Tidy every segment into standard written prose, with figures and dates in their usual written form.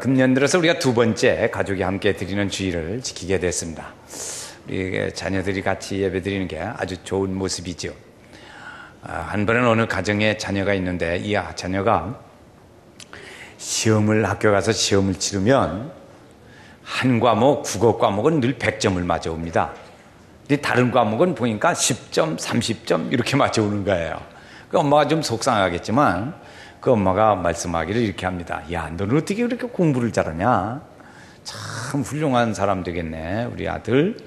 금년 들어서 우리가 두 번째 가족이 함께 드리는 주일을 지키게 됐습니다. 우리 자녀들이 같이 예배 드리는 게 아주 좋은 모습이죠. 한 번은 어느 가정에 자녀가 있는데 이 자녀가 학교 가서 시험을 치르면 한 과목, 국어 과목은 늘 100점을 맞아옵니다. 근데 다른 과목은 보니까 10점, 30점 이렇게 맞아오는 거예요. 그 엄마가 좀 속상하겠지만 그 엄마가 말씀하기를 이렇게 합니다. 야, 너는 어떻게 그렇게 공부를 잘하냐? 참 훌륭한 사람 되겠네, 우리 아들.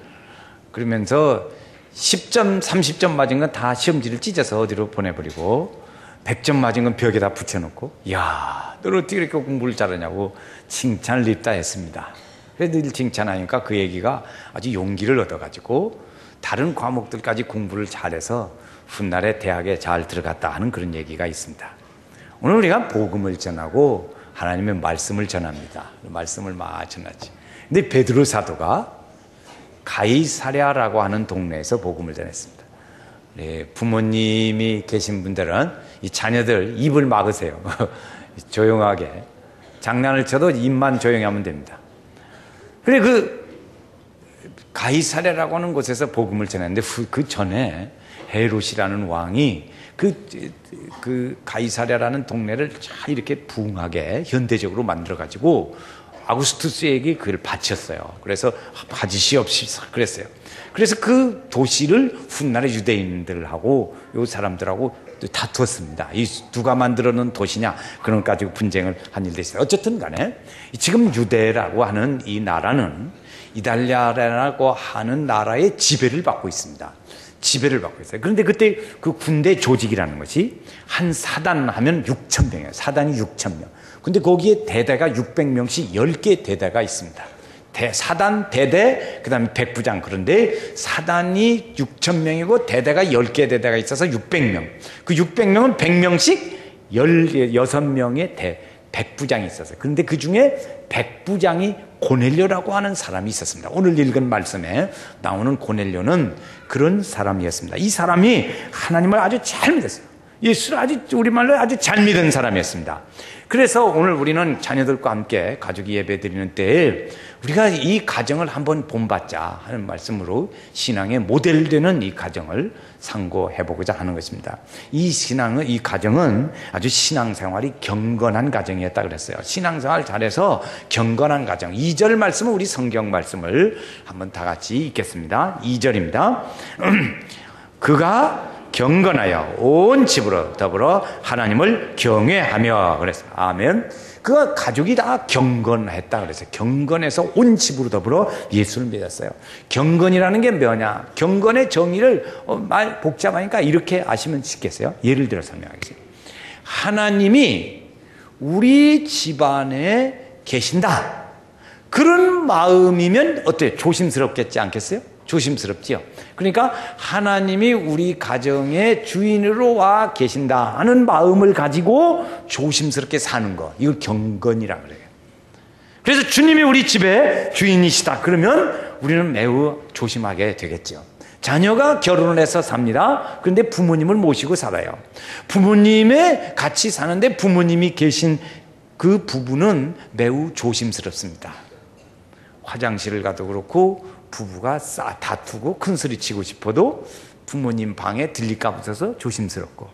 그러면서 10점, 30점 맞은 건 다 시험지를 찢어서 어디로 보내버리고 100점 맞은 건 벽에다 붙여놓고 야, 너는 어떻게 이렇게 공부를 잘하냐고 칭찬을 입다 했습니다. 그래서 늘 칭찬하니까 그 얘기가 아주 용기를 얻어가지고 다른 과목들까지 공부를 잘해서 훗날에 대학에 잘 들어갔다 하는 그런 얘기가 있습니다. 오늘 우리가 복음을 전하고 하나님의 말씀을 전합니다. 말씀을 막 전하지. 근데 베드로 사도가 가이사랴라고 하는 동네에서 복음을 전했습니다. 네, 부모님이 계신 분들은 이 자녀들 입을 막으세요. 조용하게. 장난을 쳐도 입만 조용히 하면 됩니다. 그래, 가이사랴라고 하는 곳에서 복음을 전했는데 그 전에 헤롯이라는 왕이 그 가이사랴라는 동네를 잘 이렇게 부흥하게 현대적으로 만들어가지고 아구스투스에게 그걸 바쳤어요. 그래서 바지시옵시 그랬어요. 그래서 그 도시를 훗날에 유대인들하고 요 사람들하고 다투었습니다. 이 누가 만들어 놓은 도시냐 그런 가지고 분쟁을 한 일도 있어요. 어쨌든 간에 지금 유대라고 하는 이 나라는 이달리아라고 하는 나라의 지배를 받고 있습니다. 지배를 받고 있어요. 그런데 그때 그 군대 조직이라는 것이 한 사단 하면 6,000명이에요. 사단이 6,000명. 근데 거기에 대대가 600명씩 10개 대대가 있습니다. 사단, 대대, 그 다음에 백부장. 그런데 사단이 6,000명이고 대대가 10개 대대가 있어서 600명. 그 600명은 100명씩 16명의 백부장이 있었어요. 그런데 그 중에 백부장이 고넬료라고 하는 사람이 있었습니다. 오늘 읽은 말씀에 나오는 고넬료는 그런 사람이었습니다. 이 사람이 하나님을 아주 잘 믿었어요. 예수를 우리말로 아주 잘 믿은 사람이었습니다. 그래서 오늘 우리는 자녀들과 함께 가족이 예배 드리는 때에 우리가 이 가정을 한번 본받자 하는 말씀으로 신앙의 모델되는 이 가정을 상고해보고자 하는 것입니다. 이 가정은 아주 신앙생활이 경건한 가정이었다 그랬어요. 신앙생활 잘해서 경건한 가정. 2절 말씀은 우리 성경 말씀을 한번 다 같이 읽겠습니다. 2절입니다. 그가 경건하여 온 집으로 더불어 하나님을 경외하며 그랬어요. 아멘. 그 가족이 다 경건했다 그랬어요. 경건해서 온 집으로 더불어 예수를 믿었어요. 경건이라는 게 뭐냐? 경건의 정의를 말 복잡하니까 이렇게 아시면 쉽겠어요. 예를 들어 설명하겠습니다. 하나님이 우리 집안에 계신다. 그런 마음이면 어때요? 조심스럽겠지 않겠어요? 조심스럽지요. 그러니까 하나님이 우리 가정의 주인으로 와 계신다 하는 마음을 가지고 조심스럽게 사는 것, 이걸 경건이라고 그래요. 그래서 주님이 우리 집의 주인이시다 그러면 우리는 매우 조심하게 되겠죠. 자녀가 결혼을 해서 삽니다. 그런데 부모님을 모시고 살아요. 부모님의 같이 사는데 부모님이 계신 그 부부는 매우 조심스럽습니다. 화장실을 가도 그렇고 부부가 다투고 큰소리 치고 싶어도 부모님 방에 들릴까 무서워서 조심스럽고,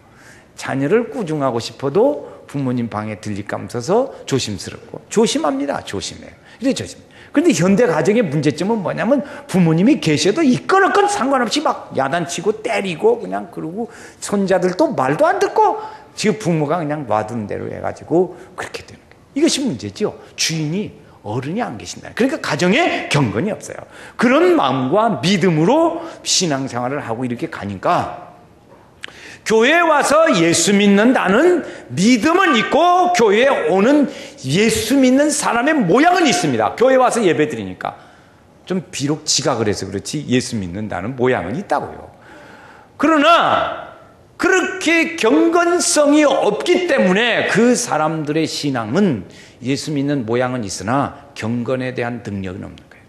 자녀를 꾸중하고 싶어도 부모님 방에 들릴까 무서워서 조심스럽고, 조심합니다. 조심해요. 이래 조심. 그런데 현대 가정의 문제점은 뭐냐면 부모님이 계셔도 이건어건 상관없이 막 야단치고 때리고 그냥 그러고 손자들도 말도 안 듣고 지금 부모가 그냥 놔둔 대로 해가지고 그렇게 되는 거예요. 이것이 문제죠. 주인이 어른이 안 계신다. 그러니까 가정에 경건이 없어요. 그런 마음과 믿음으로 신앙생활을 하고 이렇게 가니까 교회에 와서 예수 믿는다는 믿음은 있고 교회에 오는 예수 믿는 사람의 모양은 있습니다. 교회에 와서 예배 드리니까 좀 비록 지각을 해서 그렇지 예수 믿는다는 모양은 있다고요. 그러나 그렇게 경건성이 없기 때문에 그 사람들의 신앙은 예수 믿는 모양은 있으나 경건에 대한 능력은 없는 거예요.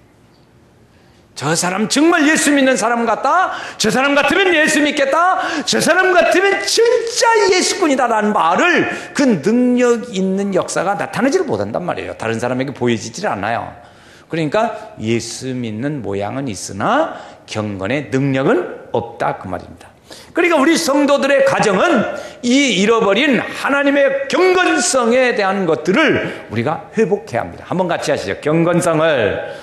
저 사람 정말 예수 믿는 사람 같다. 저 사람 같으면 예수 믿겠다. 저 사람 같으면 진짜 예수꾼이다라는 말을 그 능력 있는 역사가 나타나지를 못한단 말이에요. 다른 사람에게 보여지질 않아요. 그러니까 예수 믿는 모양은 있으나 경건의 능력은 없다 그 말입니다. 그러니까 우리 성도들의 가정은 이 잃어버린 하나님의 경건성에 대한 것들을 우리가 회복해야 합니다. 한번 같이 하시죠. 경건성을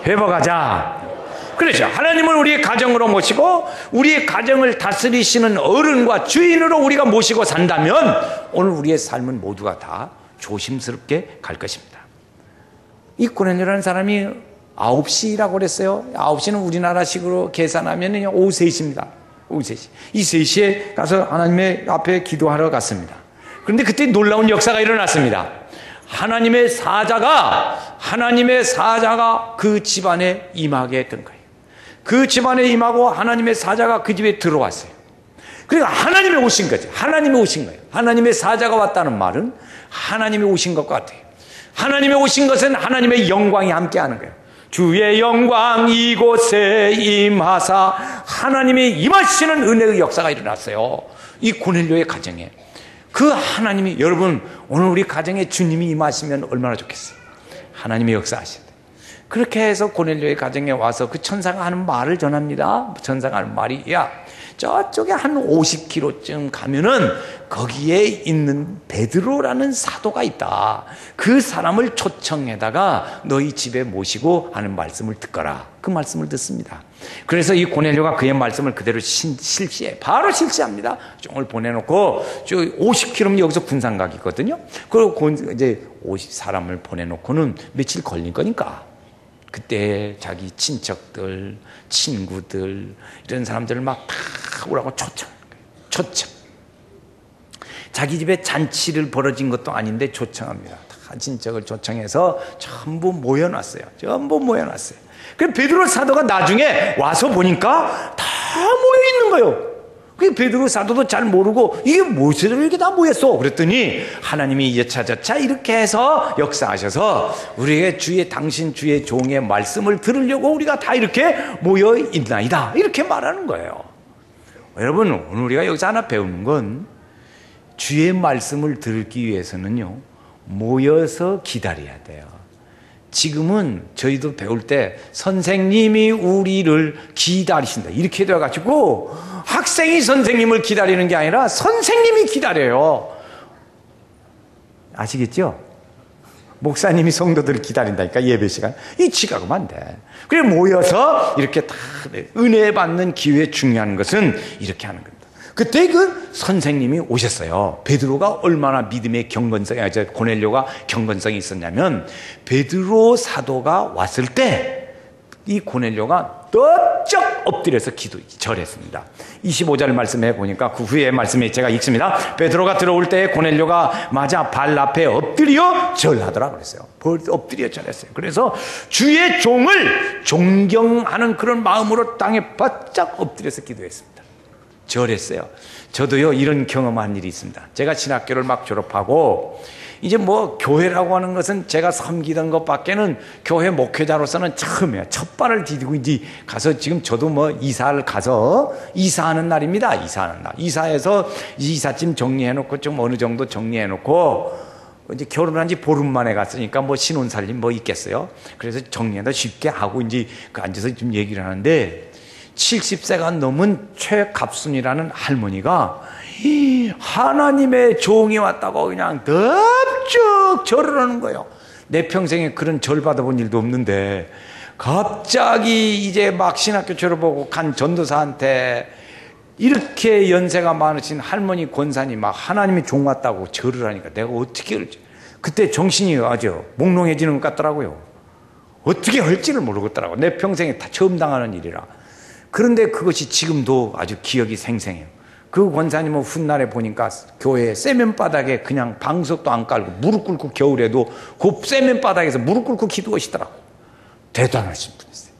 회복하자. 그렇죠. 하나님을 우리의 가정으로 모시고 우리의 가정을 다스리시는 어른과 주인으로 우리가 모시고 산다면 오늘 우리의 삶은 모두가 다 조심스럽게 갈 것입니다. 이 고넬료라는 사람이 9시라고 그랬어요. 9시는 우리나라식으로 계산하면 오후 3시입니다. 오후 3시. 이 3시에 가서 하나님의 앞에 기도하러 갔습니다. 그런데 그때 놀라운 역사가 일어났습니다. 하나님의 사자가 그 집안에 임하게 된 거예요. 그 집안에 임하고 하나님의 사자가 그 집에 들어왔어요. 그러니까 하나님이 오신 거죠. 하나님이 오신 거예요. 하나님의 사자가 왔다는 말은 하나님이 오신 것 같아요. 하나님이 오신 것은 하나님의 영광이 함께하는 거예요. 주의 영광 이곳에 임하사 하나님이 임하시는 은혜의 역사가 일어났어요. 이 고넬료의 가정에. 그 하나님이, 여러분 오늘 우리 가정에 주님이 임하시면 얼마나 좋겠어요. 하나님의 역사하신다. 그렇게 해서 고넬료의 가정에 와서 그 천사가 하는 말을 전합니다. 천사가 하는 말이, 야, 저쪽에 한 50km쯤 가면은 거기에 있는 베드로라는 사도가 있다. 그 사람을 초청해다가 너희 집에 모시고 하는 말씀을 듣거라. 그 말씀을 듣습니다. 그래서 이 고넬료가 그의 말씀을 그대로 실시해. 바로 실시합니다. 종을 보내놓고, 50km면 여기서 군산각이거든요. 그리고 이제 50사람을 보내놓고는 며칠 걸린 거니까. 그때 자기 친척들, 친구들, 이런 사람들을 막 다 오라고 초청. 자기 집에 잔치를 벌어진 것도 아닌데 초청합니다. 다 친척을 초청해서 전부 모여놨어요. 그 베드로 사도가 나중에 와서 보니까 다 모여있는 거예요. 그 베드로 사도도 잘 모르고 이게 무엇을 이렇게 다 모였어? 그랬더니 하나님이 여차저차 이렇게 해서 역사하셔서 우리에게 당신 주의 종의 말씀을 들으려고 우리가 다 이렇게 모여 있나이다. 이렇게 말하는 거예요. 여러분, 오늘 우리가 여기서 하나 배우는 건 주의 말씀을 들기 위해서는요, 모여서 기다려야 돼요. 지금은 저희도 배울 때 선생님이 우리를 기다리신다 이렇게 돼가지고 학생이 선생님을 기다리는 게 아니라 선생님이 기다려요. 아시겠죠? 목사님이 성도들을 기다린다니까 예배 시간. 이 지각하면 안 돼. 그래 모여서 이렇게 다 은혜 받는 기회 중요한 것은 이렇게 하는 겁니다. 그때 그 선생님이 오셨어요. 베드로가 얼마나 믿음의 경건성이, 고넬료가 경건성이 있었냐면 베드로 사도가 왔을 때 이 고넬료가 떡적 엎드려서 절했습니다. 25절 말씀해 보니까 그 후에 말씀에 제가 읽습니다. 베드로가 들어올 때 고넬료가 맞아 발 앞에 엎드려 절하더라 그랬어요. 엎드려 절했어요. 그래서 주의 종을 존경하는 그런 마음으로 땅에 바짝 엎드려서 기도했습니다. 절했어요. 저도요 이런 경험한 일이 있습니다. 제가 신학교를 막 졸업하고 이제 뭐 교회라고 하는 것은 제가 섬기던 것밖에는 교회 목회자로서는 처음이에요. 첫 발을 디디고 이제 가서 지금 저도 뭐 이사를 가서 이사하는 날입니다. 이사하는 날. 이사해서 이삿짐 정리해놓고 좀 어느 정도 정리해놓고 이제 결혼한 지 보름 만에 갔으니까 뭐 신혼살림 뭐 있겠어요. 그래서 정리하다 쉽게 하고 이제 그 앉아서 좀 얘기를 하는데 70세가 넘은 최갑순이라는 할머니가 하나님의 종이 왔다고 그냥 덥쭉 절을 하는 거예요. 내 평생에 그런 절 받아본 일도 없는데 갑자기 이제 막 신학교 졸업하고 간 전도사한테 이렇게 연세가 많으신 할머니 권사님 막 하나님의 종 왔다고 절을 하니까 내가 어떻게 할지 그때 정신이 아주 몽롱해지는 것 같더라고요. 어떻게 할지를 모르겠더라고요. 내 평생에 다 처음 당하는 일이라. 그런데 그것이 지금도 아주 기억이 생생해요. 그 권사님은 훗날에 보니까 교회에 세면바닥에 그냥 방석도 안 깔고 무릎 꿇고 겨울에도 그 세면바닥에서 무릎 꿇고 기도하시더라고요. 대단하신 분이세요.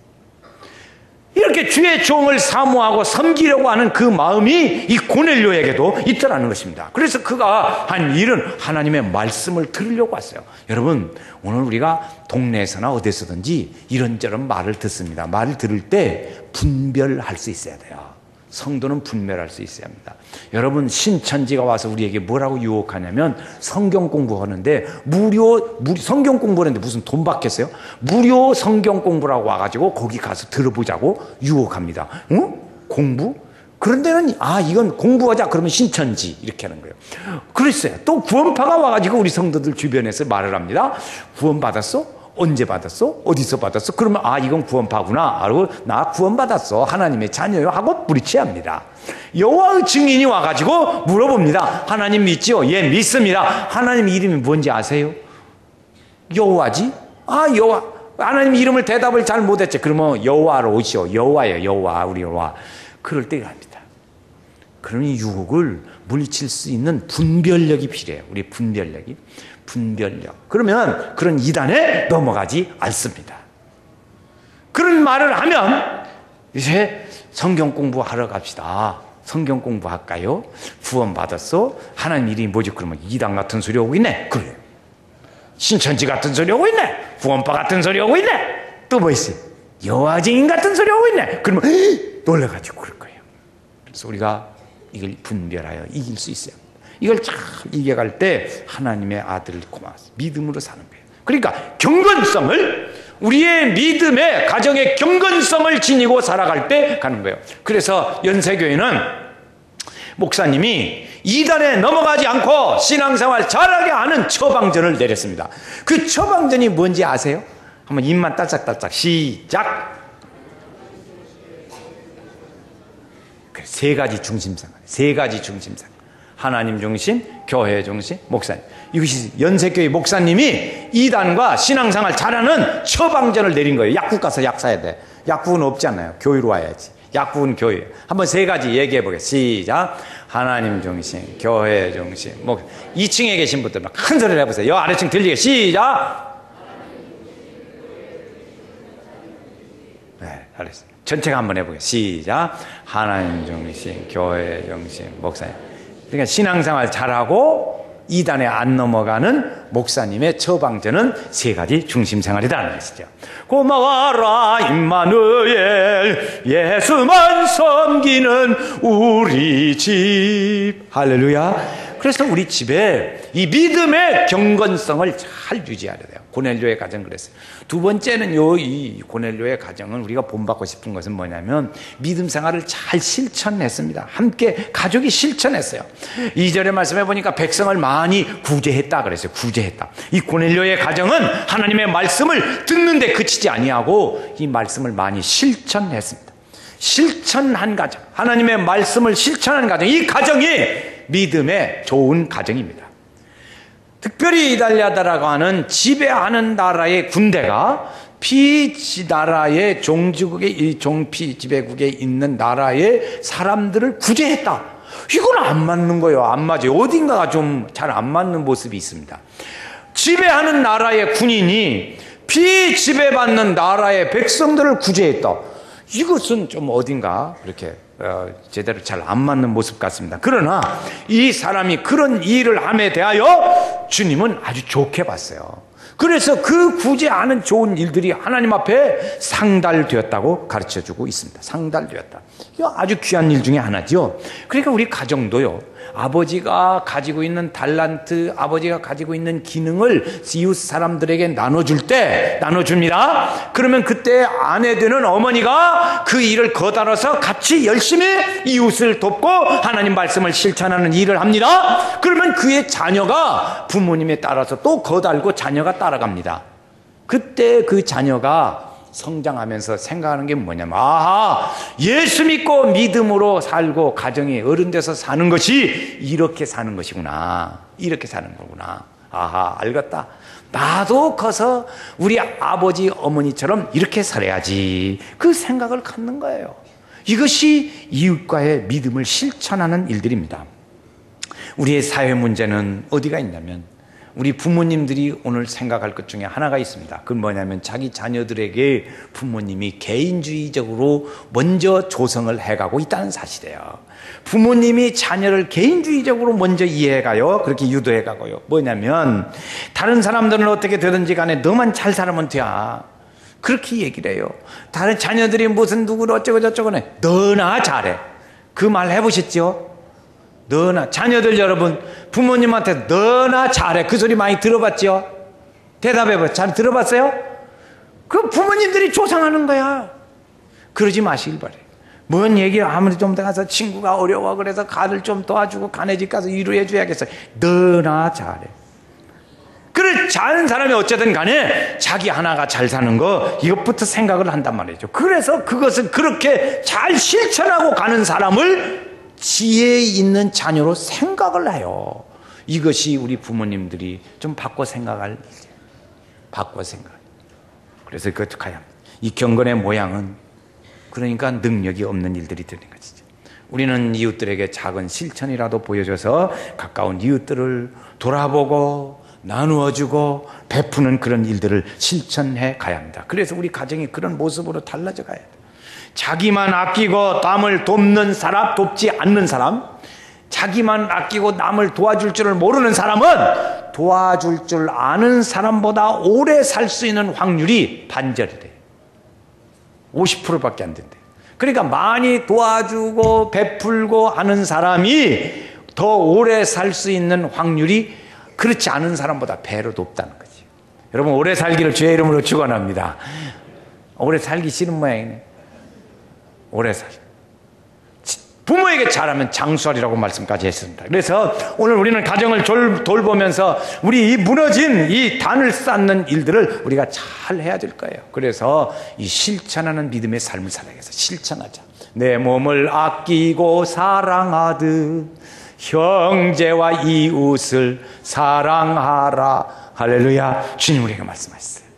이렇게 주의 종을 사모하고 섬기려고 하는 그 마음이 이 고넬료에게도 있더라는 것입니다. 그래서 그가 한 일은 하나님의 말씀을 들으려고 왔어요. 여러분, 오늘 우리가 동네에서나 어디서든지 이런저런 말을 듣습니다. 말을 들을 때 분별할 수 있어야 돼요. 성도는 분별할 수 있어야 합니다. 여러분, 신천지가 와서 우리에게 뭐라고 유혹하냐면 성경 공부하는데 무료 성경 공부하는데 무슨 돈 받겠어요? 무료 성경 공부라고 와가지고 거기 가서 들어보자고 유혹합니다. 공부? 그런 데는 이건 공부하자 그러면 신천지 이렇게 하는 거예요. 그랬어요. 또 구원파가 와가지고 우리 성도들 주변에서 말을 합니다. 구원 받았어? 언제 받았어? 어디서 받았어? 그러면 이건 구원파구나. 알고 나 구원받았어. 하나님의 자녀요 하고 뿌리치합니다. 여호와의 증인이 와가지고 물어봅니다. 하나님 믿지요? 예, 믿습니다. 하나님 이름이 뭔지 아세요? 여호와지? 여호와. 하나님 이름을 대답을 잘 못했지. 그러면 여호와로 오시오. 여호와예요. 여호와. 우리 여호와. 그럴 때가 합니다. 그러니 유혹을 물리칠 수 있는 분별력이 필요해요. 우리 분별력. 그러면 그런 이단에 넘어가지 않습니다. 그런 말을 하면 이제 성경 공부하러 갑시다. 성경 공부할까요? 구원 받았어? 하나님 이름이 뭐지? 그러면 이단 같은 소리 하고 있네. 그래. 신천지 같은 소리 하고 있네. 구원파 같은 소리 하고 있네. 또 뭐 있어요? 여호와 증인 같은 소리 하고 있네. 그러면 놀라가지고 그럴 거예요. 그래서 우리가 이걸 분별하여 이길 수 있어요. 이걸 잘 이겨갈 때 하나님의 아들을 고마워서 믿음으로 사는 거예요. 그러니까 경건성을, 우리의 믿음의 가정의 경건성을 지니고 살아갈 때 가는 거예요. 그래서 연세교회는 목사님이 이단에 넘어가지 않고 신앙생활 잘하게 하는 처방전을 내렸습니다. 그 처방전이 뭔지 아세요? 한번 입만 딸짝딸짝 시작. 세 가지 중심상. 하나님 중심, 교회 중심, 목사님. 이것이 연세교회 목사님이 이단과 신앙생활 잘하는 처방전을 내린 거예요. 약국 가서 약 사야 돼. 약국은 없잖아요. 교회로 와야지. 약국은 교회. 한번 세 가지 얘기해 보겠습니다. 시작. 하나님 중심, 교회 중심, 2층에 계신 분들 막 큰 소리를 해보세요. 여 아래층 들리게. 시작. 네, 알았어요. 전체가 한번 해보겠습니다. 시작. 하나님 중심, 교회 중심, 목사님. 그러니까 신앙생활 잘하고 이단에 안 넘어가는 목사님의 처방전은 세 가지 중심생활이라는 것이죠. 고마워라 임마누엘, 예수만 섬기는 우리 집. 할렐루야. 그래서 우리 집에 이 믿음의 경건성을 잘 유지해야 돼요. 고넬료의 가정 그랬어요. 두 번째는 이 고넬료의 가정은 우리가 본받고 싶은 것은 뭐냐면 믿음 생활을 잘 실천했습니다. 함께 가족이 실천했어요. 2절에 말씀해 보니까 백성을 많이 구제했다 그랬어요. 구제했다. 이 고넬료의 가정은 하나님의 말씀을 듣는데 그치지 아니하고 이 말씀을 많이 실천했습니다. 실천한 가정, 하나님의 말씀을 실천한 가정, 이 가정이 믿음의 좋은 가정입니다. 특별히 이달리아다라고 하는 지배하는 나라의 군대가 피나라의 피지배국에 있는 나라의 사람들을 구제했다. 이건 안 맞는 거예요. 안 맞아요. 어딘가가 좀 잘 안 맞는 모습이 있습니다. 지배하는 나라의 군인이 피지배받는 나라의 백성들을 구제했다. 이것은 좀 어딘가 이렇게 제대로 잘 안 맞는 모습 같습니다. 그러나 이 사람이 그런 일을 함에 대하여 주님은 아주 좋게 봤어요. 그래서 그 구제하는 좋은 일들이 하나님 앞에 상달되었다고 가르쳐주고 있습니다. 상달되었다. 이거 아주 귀한 일 중에 하나죠. 그러니까 우리 가정도요, 아버지가 가지고 있는 달란트, 아버지가 가지고 있는 기능을 이웃 사람들에게 나눠줍니다. 그러면 그때 아내 되는 어머니가 그 일을 거달아서 같이 열심히 이웃을 돕고 하나님 말씀을 실천하는 일을 합니다. 그러면 그의 자녀가 부모님에 따라서 또 거달고 자녀가 따라갑니다. 그때 그 자녀가 성장하면서 생각하는 게 뭐냐면, 예수 믿고 믿음으로 살고 가정이 어른 돼서 사는 것이 이렇게 사는 것이구나. 이렇게 사는 거구나. 알겠다. 나도 커서 우리 아버지 어머니처럼 이렇게 살아야지. 그 생각을 갖는 거예요. 이것이 이웃과의 믿음을 실천하는 일들입니다. 우리의 사회 문제는 어디가 있냐면 우리 부모님들이 오늘 생각할 것 중에 하나가 있습니다. 그건 뭐냐면 자기 자녀들에게 부모님이 개인주의적으로 먼저 조성을 해가고 있다는 사실이에요. 부모님이 자녀를 개인주의적으로 먼저 이해해가요. 그렇게 유도해가고요. 뭐냐면 다른 사람들은 어떻게 되든지 간에 너만 잘 살면 돼. 그렇게 얘기를 해요. 다른 자녀들이 무슨 누구를 어쩌고 저쩌고 해. 너나 잘해. 그 말 해보셨죠? 너나. 자녀들 여러분 부모님한테 너나 잘해. 그 소리 많이 들어봤죠? 대답해봐. 잘 들어봤어요? 그 부모님들이 조상하는 거야. 그러지 마시길 바래요. 뭔 얘기를 아무리 좀 더 가서 친구가 어려워 그래서 가들 좀 도와주고 가네 집 가서 위로해 줘야겠어요. 너나 잘해. 그래 잘하는 사람이 어쨌든 간에 자기 하나가 잘 사는 거 이것부터 생각을 한단 말이죠. 그래서 그것을 그렇게 잘 실천하고 가는 사람을 지혜 있는 자녀로 생각을 해요. 이것이 우리 부모님들이 좀 바꿔 생각할 일이에요. 바꿔 생각. 그래서 그것도 가야 합니다. 이 경건의 모양은 그러니까 능력이 없는 일들이 되는 것이죠. 우리는 이웃들에게 작은 실천이라도 보여줘서 가까운 이웃들을 돌아보고 나누어주고 베푸는 그런 일들을 실천해 가야 합니다. 그래서 우리 가정이 그런 모습으로 달라져 가야 돼요. 자기만 아끼고 남을 돕는 사람, 돕지 않는 사람, 자기만 아끼고 남을 도와줄 줄을 모르는 사람은 도와줄 줄 아는 사람보다 오래 살 수 있는 확률이 반절이래요. 50%밖에 안 된대요. 그러니까 많이 도와주고 베풀고 하는 사람이 더 오래 살 수 있는 확률이 그렇지 않은 사람보다 배로 높다는 거죠. 여러분 오래 살기를 주의 이름으로 축원합니다. 오래 살기 싫은 모양이네. 오래 살. 부모에게 잘하면 장수하리라고 말씀까지 했습니다. 그래서 오늘 우리는 가정을 돌보면서 우리 이 무너진 이 단을 쌓는 일들을 우리가 잘 해야 될 거예요. 그래서 이 실천하는 믿음의 삶을 살아야겠어. 실천하자. 내 몸을 아끼고 사랑하듯 형제와 이웃을 사랑하라. 할렐루야. 주님 우리에게 말씀하셨어요.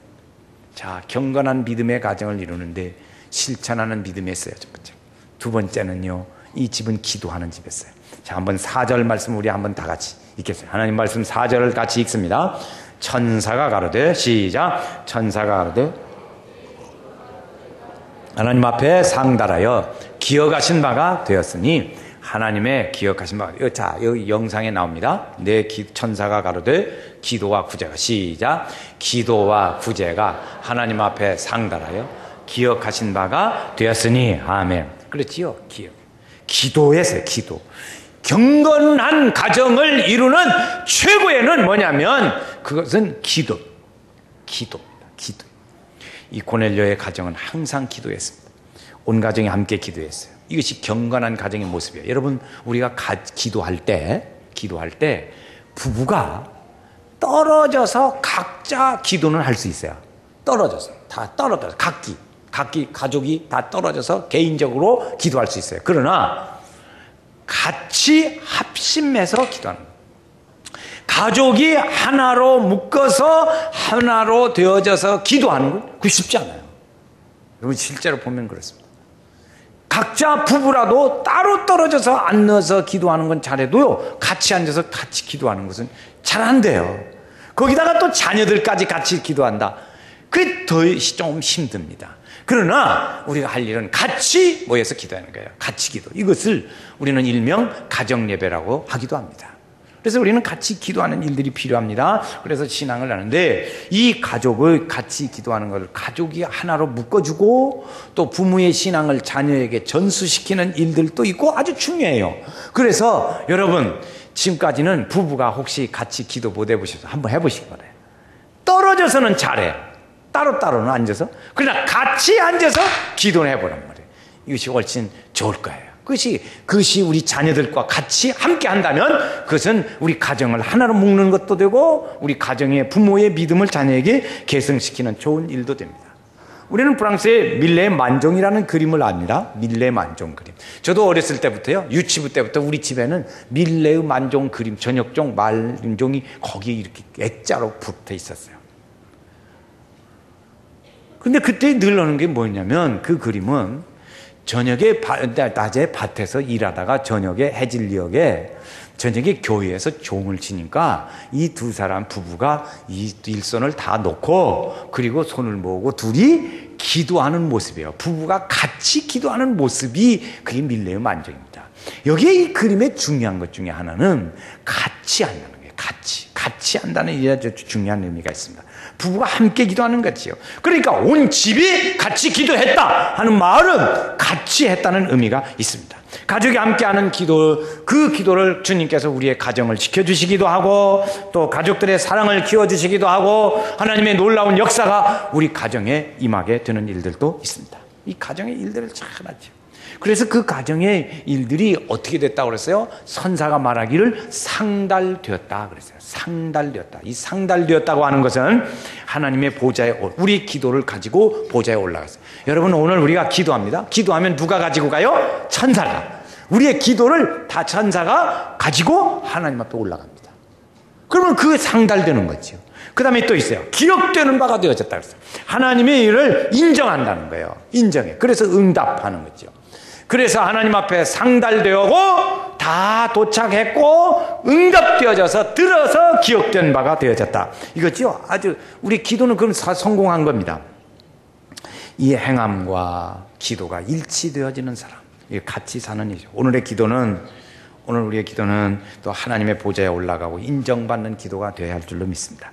자, 경건한 믿음의 가정을 이루는데 실천하는 믿음이 있어요. 첫 번째. 두 번째는요, 이 집은 기도하는 집이었어요. 자, 한번 4절 말씀 우리 한번 다 같이 읽겠어요. 하나님 말씀 4절을 같이 읽습니다. 천사가 가로되, 시작. 천사가 가로되 하나님 앞에 상달하여 기억하신 바가 되었으니 하나님의 기억하신 바가. 자, 여기 영상에 나옵니다. 천사가 가로되 기도와 구제가, 시작. 기도와 구제가 하나님 앞에 상달하여 기억하신 바가 되었으니. 아멘. 그렇지요. 기도에서요. 기도. 경건한 가정을 이루는 최고에는 뭐냐면 그것은 기도입니다. 이 고넬료의 가정은 항상 기도했습니다. 온 가정이 함께 기도했어요. 이것이 경건한 가정의 모습이에요. 여러분 우리가 기도할 때 부부가 떨어져서 각자 기도는 할 수 있어요. 다 떨어져서 각기 가족이 다 떨어져서 개인적으로 기도할 수 있어요. 그러나 같이 합심해서 기도하는 거예요. 가족이 하나로 묶어서 하나로 되어져서 기도하는 건 그게 쉽지 않아요. 여러분 실제로 보면 그렇습니다. 각자 부부라도 따로 떨어져서 앉아서 기도하는 건 잘해도요, 같이 앉아서 같이 기도하는 것은 잘 안 돼요. 거기다가 또 자녀들까지 같이 기도한다. 그게 더 좀 힘듭니다. 그러나 우리가 할 일은 같이 모여서 기도하는 거예요. 같이 기도. 이것을 우리는 일명 가정예배라고 하기도 합니다. 그래서 우리는 같이 기도하는 일들이 필요합니다. 그래서 신앙을 하는데 이 가족을 같이 기도하는 것을 가족이 하나로 묶어주고 또 부모의 신앙을 자녀에게 전수시키는 일들도 있고 아주 중요해요. 그래서 여러분 지금까지는 부부가 혹시 같이 기도 못 해보셔서 한번 해보시기 바라요. 떨어져서는 잘해. 따로따로는 앉아서. 그러나 같이 앉아서 기도를 해보란 말이에요. 이것이 훨씬 좋을 거예요. 그것이 우리 자녀들과 같이 함께 한다면 그것은 우리 가정을 하나로 묶는 것도 되고 우리 가정의 부모의 믿음을 자녀에게 계승시키는 좋은 일도 됩니다. 우리는 프랑스의 밀레 만종이라는 그림을 압니다. 밀레 만종 그림. 저도 어렸을 때부터요, 유치부 때부터 우리 집에는 밀레의 만종 그림, 저녁종 만종이 거기에 이렇게 액자로 붙어 있었어요. 근데 그때 늘 하는 게 뭐냐면 그 그림은 저녁에 낮에 밭에서 일하다가 저녁에 해질녘에 저녁에 교회에서 종을 치니까 이 두 사람 부부가 이 일손을 다 놓고 그리고 손을 모으고 둘이 기도하는 모습이에요. 부부가 같이 기도하는 모습이 그게 밀레의 만족입니다. 여기에 이 그림의 중요한 것 중에 하나는 같이 한다는 거예요. 같이 한다는 이 아주 중요한 의미가 있습니다. 부부가 함께 기도하는 거지요. 그러니까 온 집이 같이 기도했다 하는 말은 같이 했다는 의미가 있습니다. 가족이 함께하는 기도, 그 기도를 주님께서 우리의 가정을 지켜주시기도 하고 또 가족들의 사랑을 키워주시기도 하고 하나님의 놀라운 역사가 우리 가정에 임하게 되는 일들도 있습니다. 이 가정의 일들을 잘 하죠. 그래서 그 가정의 일들이 어떻게 됐다고 그랬어요? 선사가 말하기를 상달되었다 그랬어요. 상달되었다. 이 상달되었다고 하는 것은 하나님의 보좌에 우리 기도를 가지고 보좌에 올라갔어요. 여러분 오늘 우리가 기도합니다. 기도하면 누가 가지고 가요? 천사가. 우리의 기도를 다 천사가 가지고 하나님 앞에 올라갑니다. 그러면 그게 상달되는 거죠. 그 다음에 또 있어요. 기억되는 바가 되어졌다 그랬어요. 하나님의 일을 인정한다는 거예요. 인정해. 그래서 응답하는 거죠. 그래서 하나님 앞에 상달되었고 다 도착했고 응답되어져서 들어서 기억된 바가 되어졌다. 이거죠. 아주 우리 기도는 그럼 성공한 겁니다. 이 행함과 기도가 일치되어지는 사람, 같이 사는 일이죠. 오늘 우리의 기도는 또 하나님의 보좌에 올라가고 인정받는 기도가 되어야 할 줄로 믿습니다.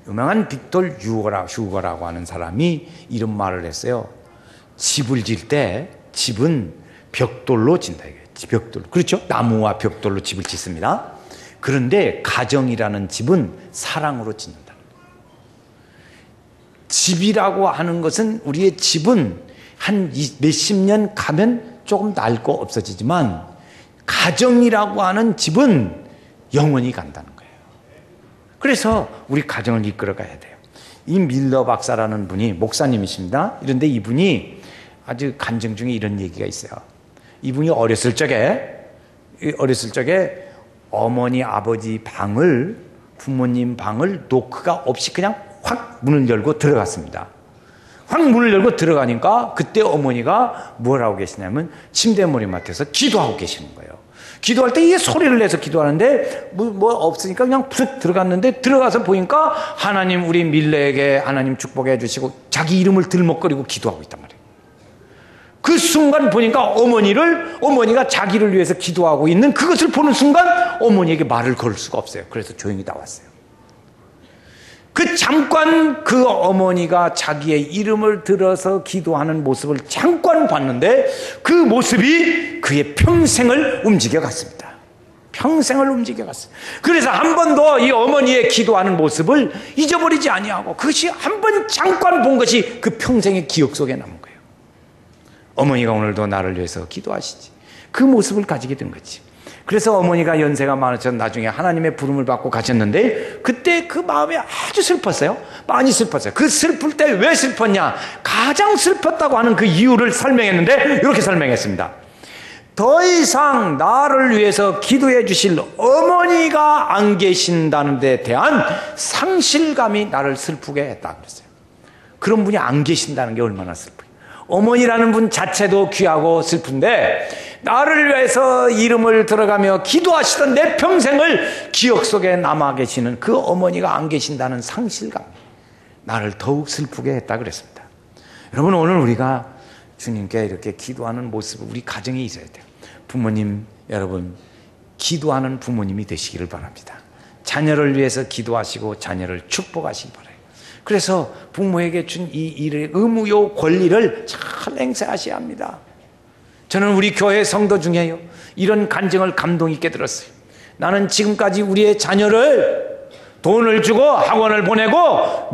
유명한 빅톨 휴거라고 하는 사람이 이런 말을 했어요. 집을 질 때 집은 벽돌로 짓는다. 벽돌. 그렇죠? 나무와 벽돌로 집을 짓습니다. 그런데 가정이라는 집은 사랑으로 짓는다. 집이라고 하는 것은 우리의 집은 한 몇십 년 가면 조금 낡고 없어지지만 가정이라고 하는 집은 영원히 간다는 거예요. 그래서 우리 가정을 이끌어 가야 돼요. 이 밀러 박사라는 분이 목사님이십니다. 그런데 이분이 아주 간증 중에 이런 얘기가 있어요. 이분이 어렸을 적에 어머니 아버지 방을 부모님 방을 노크가 없이 그냥 확 문을 열고 들어갔습니다. 확 문을 열고 들어가니까 그때 어머니가 뭘 하고 계시냐면 침대 머리맡에서 기도하고 계시는 거예요. 기도할 때 이게 소리를 내서 기도하는데 뭐 없으니까 그냥 푹 들어갔는데 들어가서 보니까 하나님 우리 밀레에게 하나님 축복해 주시고 자기 이름을 들먹거리고 기도하고 있단 말이에요. 그 순간 보니까 어머니가 자기를 위해서 기도하고 있는 그것을 보는 순간 어머니에게 말을 걸 수가 없어요. 그래서 조용히 나왔어요. 잠깐 그 어머니가 자기의 이름을 들어서 기도하는 모습을 잠깐 봤는데 그 모습이 그의 평생을 움직여 갔습니다. 평생을 움직여 갔어요. 그래서 한 번도 이 어머니의 기도하는 모습을 잊어버리지 아니하고 그것이 한 번 잠깐 본 것이 그 평생의 기억 속에 남은 거예요. 어머니가 오늘도 나를 위해서 기도하시지. 그 모습을 가지게 된 거지. 그래서 어머니가 연세가 많으셔서 나중에 하나님의 부름을 받고 가셨는데 그때 그 마음이 아주 슬펐어요. 많이 슬펐어요. 그 슬플 때 왜 슬펐냐? 가장 슬펐다고 하는 그 이유를 설명했는데 이렇게 설명했습니다. 더 이상 나를 위해서 기도해 주실 어머니가 안 계신다는 데 대한 상실감이 나를 슬프게 했다 그랬어요. 그런 분이 안 계신다는 게 얼마나 슬퍼요. 어머니라는 분 자체도 귀하고 슬픈데 나를 위해서 이름을 들어가며 기도하시던 내 평생을 기억 속에 남아 계시는 그 어머니가 안 계신다는 상실감 나를 더욱 슬프게 했다 그랬습니다. 여러분 오늘 우리가 주님께 이렇게 기도하는 모습 우리 가정에 있어야 돼요. 부모님 여러분 기도하는 부모님이 되시기를 바랍니다. 자녀를 위해서 기도하시고 자녀를 축복하시기 바랍니다. 그래서 부모에게 준 이 일의 의무요 권리를 잘 행사하셔야 합니다. 저는 우리 교회 성도 중에요 이런 간증을 감동 있게 들었어요. 나는 지금까지 우리의 자녀를 돈을 주고 학원을 보내고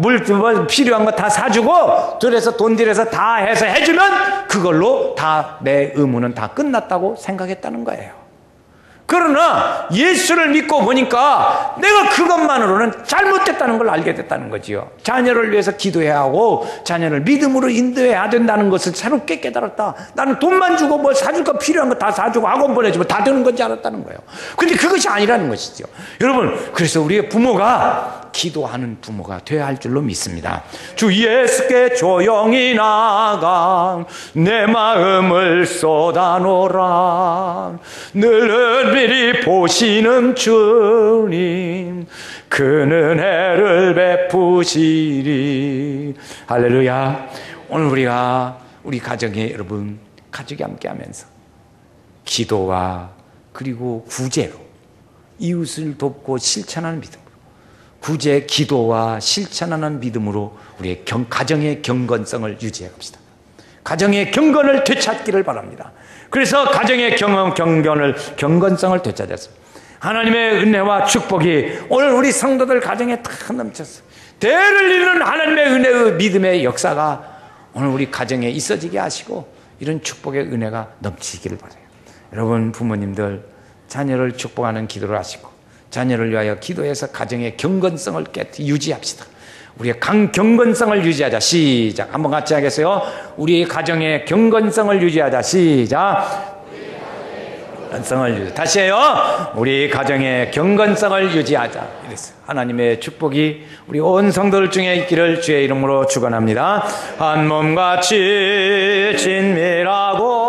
필요한 거 다 사주고 그래서 돈 들여서 다 해서 해주면 그걸로 다 내 의무는 다 끝났다고 생각했다는 거예요. 그러나 예수를 믿고 보니까 내가 그것만으로는 잘못됐다는 걸 알게 됐다는 거지요. 자녀를 위해서 기도해야 하고 자녀를 믿음으로 인도해야 된다는 것을 새롭게 깨달았다. 나는 돈만 주고 뭐 사줄 거 필요한 거 다 사주고 학원 보내주면 다 되는 건지 알았다는 거예요. 근데 그것이 아니라는 것이죠. 여러분 그래서 우리의 부모가 기도하는 부모가 되어야 할 줄로 믿습니다. 주 예수께 조용히 나가 내 마음을 쏟아놓으라. 늘 은밀히 보시는 주님 그 은혜를 베푸시리. 할렐루야. 오늘 우리가 우리 가정에 여러분 가족이 함께하면서 기도와 그리고 구제로 이웃을 돕고 실천하는 믿음으로, 구제, 기도와 실천하는 믿음으로 우리의 가정의 경건성을 유지해 갑시다. 가정의 경건을 되찾기를 바랍니다. 그래서 가정의 경건성을 되찾아서 하나님의 은혜와 축복이 오늘 우리 성도들 가정에 다 넘쳤어요. 대를 이루는 하나님의 은혜의 믿음의 역사가 오늘 우리 가정에 있어지게 하시고 이런 축복의 은혜가 넘치기를 바라요. 여러분 부모님들 자녀를 축복하는 기도를 하시고 자녀를 위하여 기도해서 가정의 경건성을 유지합시다. 우리의 경건성을 유지하자. 시작. 한번 같이 하겠어요? 우리의 가정의 경건성을 유지하자. 시작. 다시 해요. 우리 가정의 경건성을 유지하자. 이랬어요. 하나님의 축복이 우리 온 성도들 중에 있기를 주의 이름으로 축원합니다. 한 몸같이 친밀하고